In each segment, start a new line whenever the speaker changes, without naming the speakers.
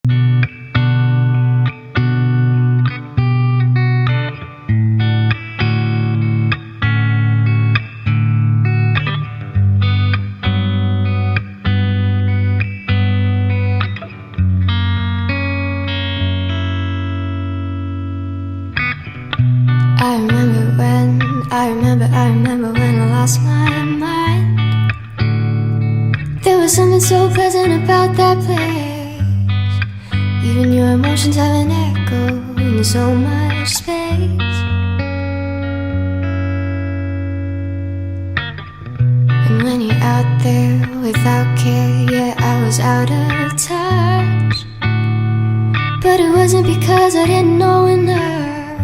I remember when I lost my mind. There was something so pleasant about that place. Even your emotions have an echo in so much space. And when you're out there without care, yeah, I was out of touch. But it wasn't because I didn't know enough.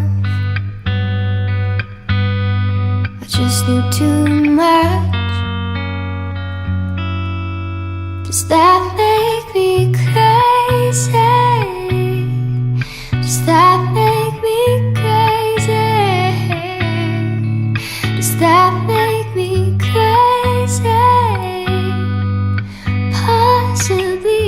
Just knew too much. Does that make me crazy? Does that make me crazy? Does that make me crazy? Possibly.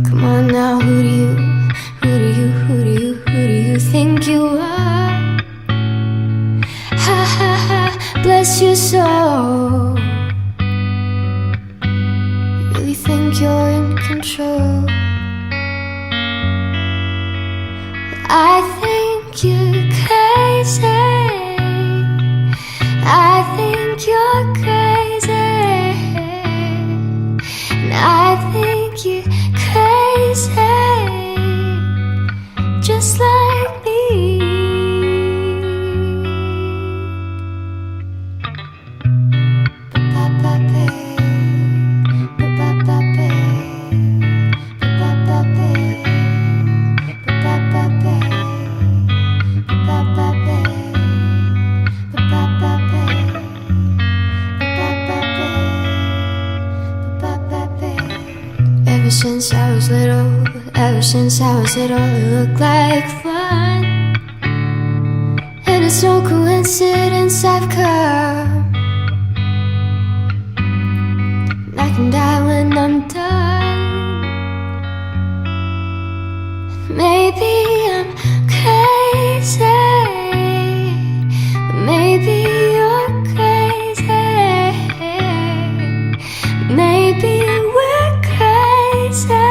Come on now, who do you think you are? Ha ha ha, bless your soul. You really think you're in control? I think you're crazy. I think you're crazy. And I think you're crazy, just like me. Ever since I was little, it looked like fun. And it's no coincidence I've come. And I can die when I'm done. Maybe I'm crazy, but maybe you're crazy. Maybe we're crazy.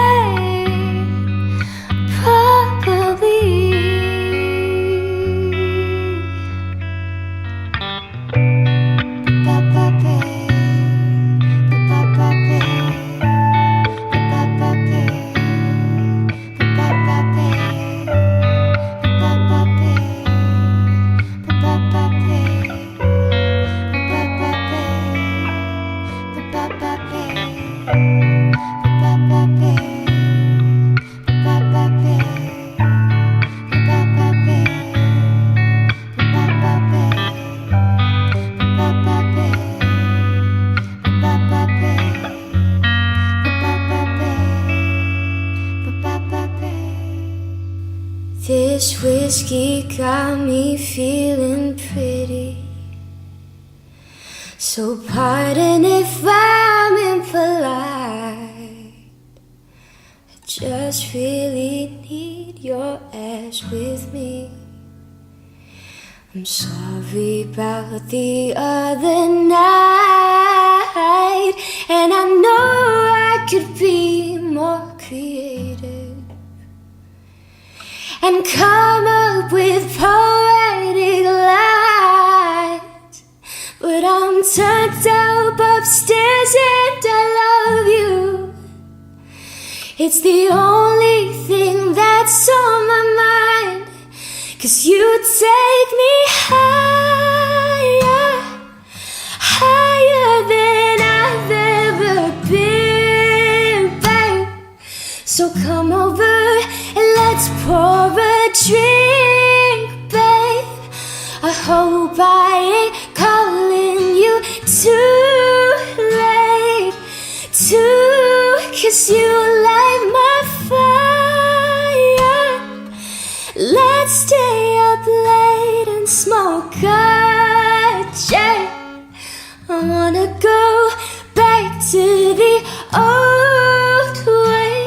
This whiskey got me feeling pretty. So pardon if I'm impolite. I just really need your ass with me. I'm sorry about the other night, and I know I could be more creative and come up with poetic lines. But I'm turned up upstairs and I love you. It's the only thing that's on my mind. 'Cause you take me higher, higher than I've ever been, babe. So come over and let's pour a drink, babe. I hope I ain't calling you too late to kiss you light my fire. Let's stay up late and smoke a J. I wanna go back to the old way,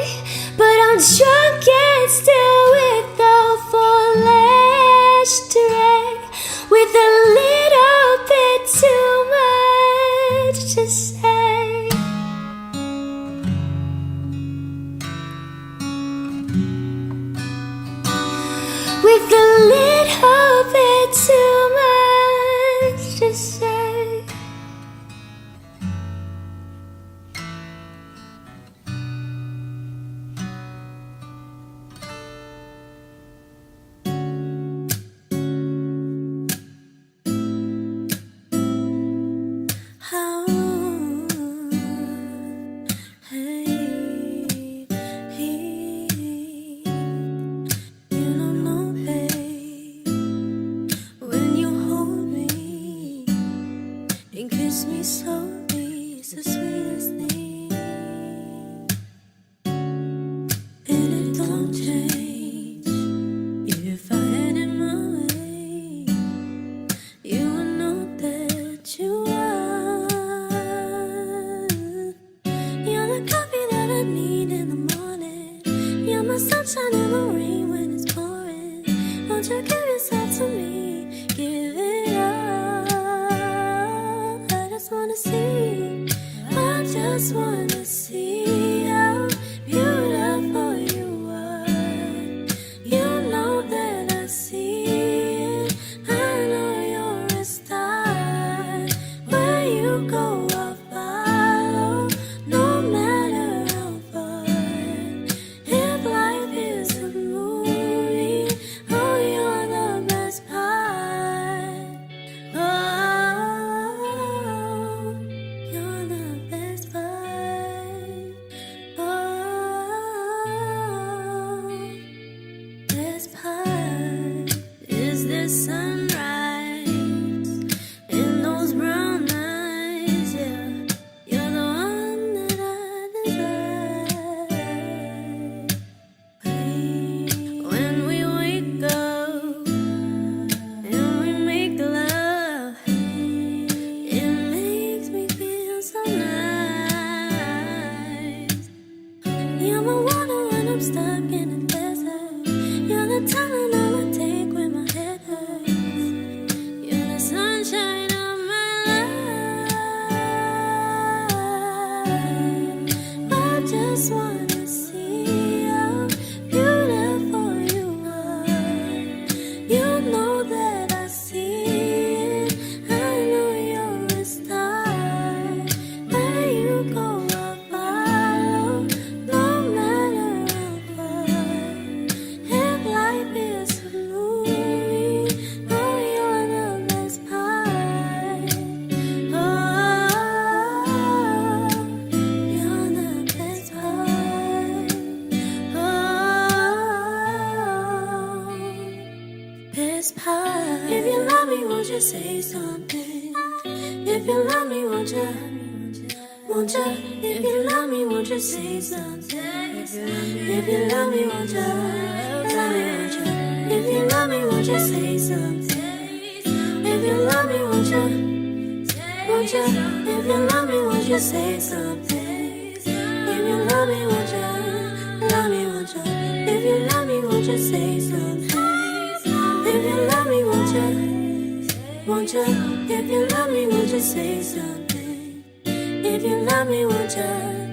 but I'm drunk and still without full ashtray, with a little bit too much to say. With a little bit too much to say. Kiss me slowly, it's the sweetest thing, and it don't change. If I had it my way, you would know that you are. You're the coffee that I need in the morning. You're my sunshine in the rain when it's pouring. Won't you give yourself to me? Give it up. I just wanna see how beautiful you are. You know that I see it. I know you're a star. Where you go, I'll follow, no matter how far. If life is a movie, oh, you're the best part. Oh, sunrise in those brown eyes, yeah. You're the one that I desire. When we wake up and we make love, it makes me feel so nice. You're my water when I'm stuck in a desert. You're the talent I would take when my head hurts. You're the sunshine of my life. I just wanna see how beautiful you are. You know that I see it. I know you're a star. Where you go, I'll follow, no matter how far. If life is a movie, oh, you're the best part. Oh, you're the best part. Oh, best part. If you love me, won't you say something? If you love me, won't you? Won't you? If you love me, won't you say something? If you love me, won't you? Love me, won't you? If you love me, won't you say something? If you love me, won't you? Won't you? If you love me, won't you say something? If you love me, won't you? Love me, won't you? If you love me, won't you say something? If you love me, won't you? Won't you? If you love me, won't you say something? If you love me, won't you?